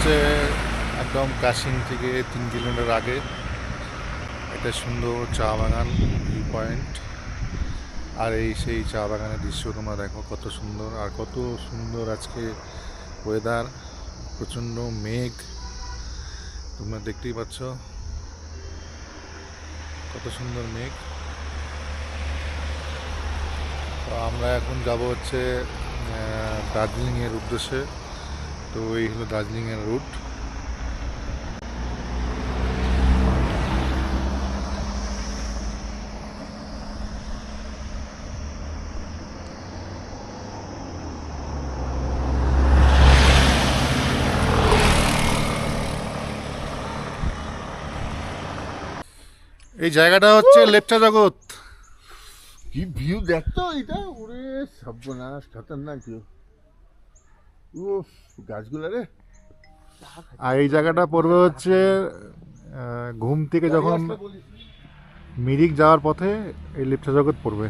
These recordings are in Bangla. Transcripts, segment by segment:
হচ্ছে একদম কাশিং থেকে 3 কিলোমিটার আগে একটা সুন্দর চা বাগান ভিউ পয়েন্ট। আর এই সেই চা বাগানের দৃশ্য তোমরা দেখো, কত সুন্দর আর কত সুন্দর আজকে ওয়েদার। প্রচণ্ড মেঘ, তোমরা দেখতেই পাচ্ছ কত সুন্দর মেঘ। তো আমরা এখন যাব হচ্ছে দার্জিলিংয়ের উদ্দেশ্যে। তো এই হলো দার্জিলিংয়ের রুট। এই জায়গাটা হচ্ছে লেপচা জগৎ। কি ভিউ দেখতো এটা, ওরে সর্বনাশ, খতরনাক ভিউ। উফ, গাছগুলো রে। আর এই জায়গাটা পড়বে হচ্ছে ঘুম থেকে যখন মিরিক যাওয়ার পথে এই লেপচা জগৎ পড়বে।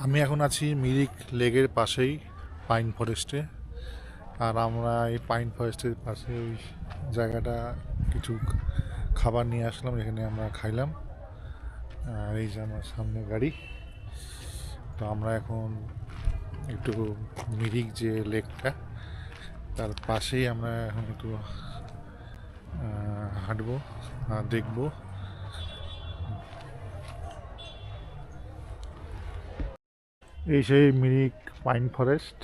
আমি এখন আছি মিরিক লেকের পাশেই, পাইন ফরেস্টে। আর আমরা এই পাইন ফরেস্টের পাশে ওই জায়গাটা কিছু খাবার নিয়ে আসলাম, এখানে আমরা খাইলাম। আর এই যে আমার সামনে গাড়ি। তো আমরা এখন একটু মিরিক যে লেকটা তার পাশেই আমরা এখন একটু হাঁটবো আর দেখবো। এই সেই মিরিক পাইন ফরেস্ট।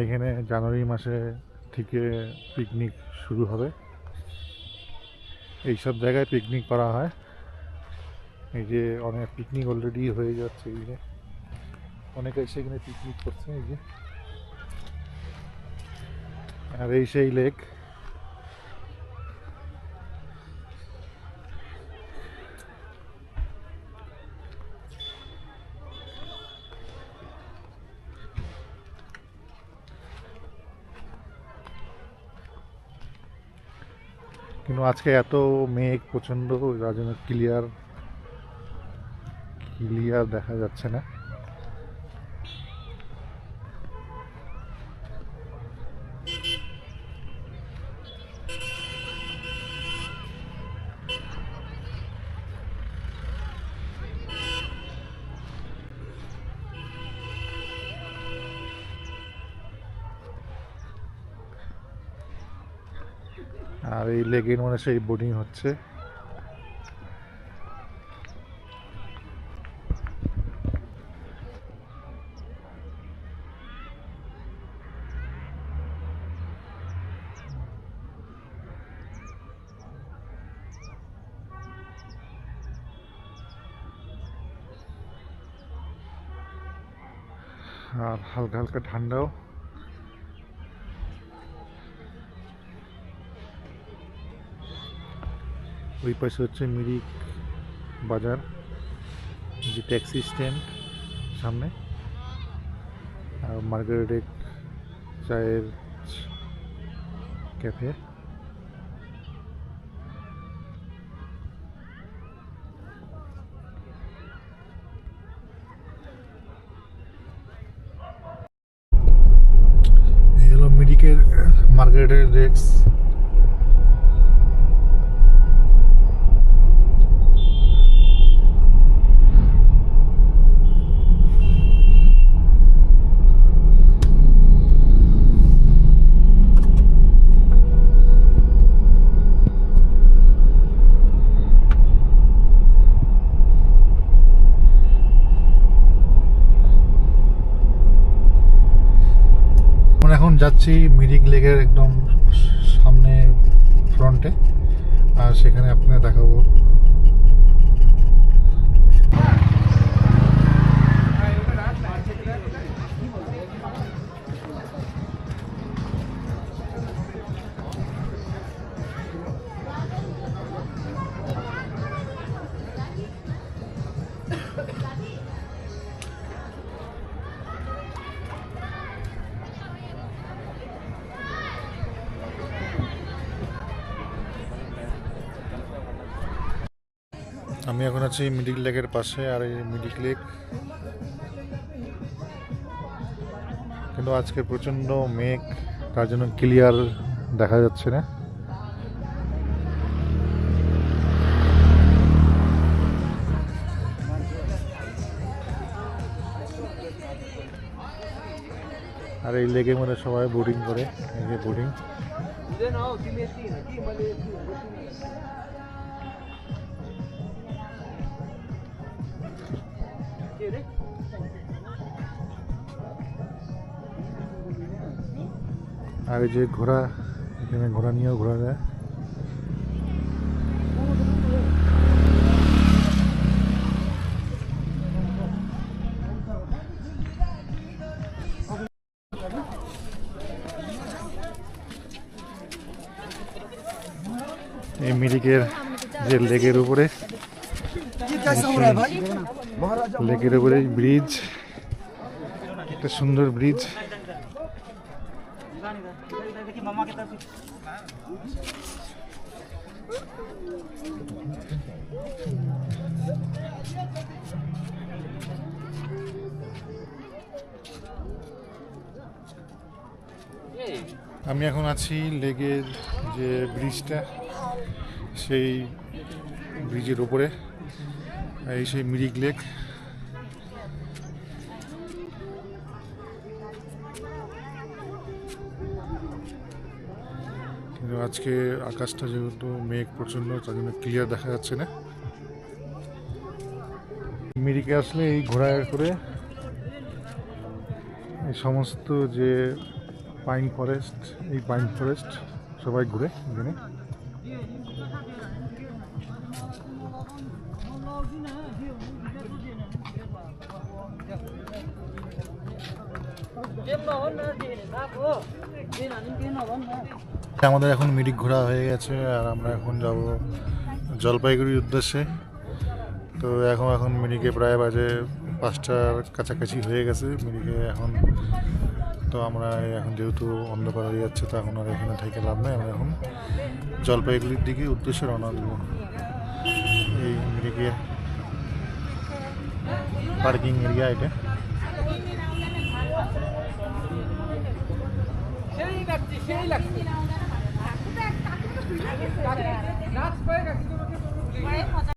এখানে জানুয়ারি মাসে থেকে পিকনিক শুরু হবে। এইসব জায়গায় পিকনিক করা হয়। এই যে অনেক পিকনিক অলরেডি হয়ে যাচ্ছে, এই যে অনেকে সেখানে পিকনিক করছে। এই যে আর এই সেই লেক। কিন্তু আজকে এত মেঘ প্রচণ্ড, যার জন্য ক্লিয়ার দেখা যাচ্ছে না। আর এই লেকের মনে সেই বোটিং হচ্ছে। আর হালকা হালকা ঠান্ডাও। ওই পাশে হচ্ছে মিরিক বাজার, যে ট্যাক্সি স্ট্যান্ড সামনে। আর মার্গারেট চায়ের ক্যাফে। এই হলো মিরিকের মার্গারেটের ডেস্ক। এখন যাচ্ছি মিরিক লেকের একদম সামনে ফ্রন্টে, আর সেখানে আপনাদের দেখাবো। আমি এখন আছি মিরিক লেকের পাশে, আর এই মিরিক লেক কিন্তু আজকে প্রচণ্ড মেঘ, তার জন্য ক্লিয়ার দেখা যাচ্ছে না। আর এই লেকের মধ্যে সবাই বোটিং করে, এই যে বোটিং। আর এই যে ঘোড়া, এখানে ঘোড়া নিয়েও ঘোরা যায়। এই মিরিকের যে লেকের উপরে, লেকের উপরে ব্রিজ, একটা সুন্দর ব্রিজ। আমি এখন আছি লেকের যে ব্রিজটা, সেই ব্রিজের উপরে, এই সেই মিরিক লেক। কিন্তু আজকে আকাশটা যেহেতু মেঘ প্রচণ্ড, তার জন্য ক্লিয়ার দেখা যাচ্ছে না। মিরিকে আসলে এই ঘোড়ায় করে এই সমস্ত যে পাইন ফরেস্ট, এই পাইন ফরেস্ট সবাই ঘুরে এখানে। আমাদের এখন মিরিক ঘোরা হয়ে গেছে, আর আমরা এখন যাব জলপাইগুড়ির উদ্দেশ্যে। তো এখন মিরিকে প্রায় বাজে 5টার কাছাকাছি হয়ে গেছে মিরিকে এখন। তো আমরা এখন যেহেতু অন্ধকার হয়ে যাচ্ছে, তো এখন আর এখানে থেকে লাভ নেই, আমরা এখন জলপাইগুড়ির দিকে উদ্দেশ্যে রওনা দেব। এই মিরিকে পার্কিং এরিয়া এটা। সেই লাগছে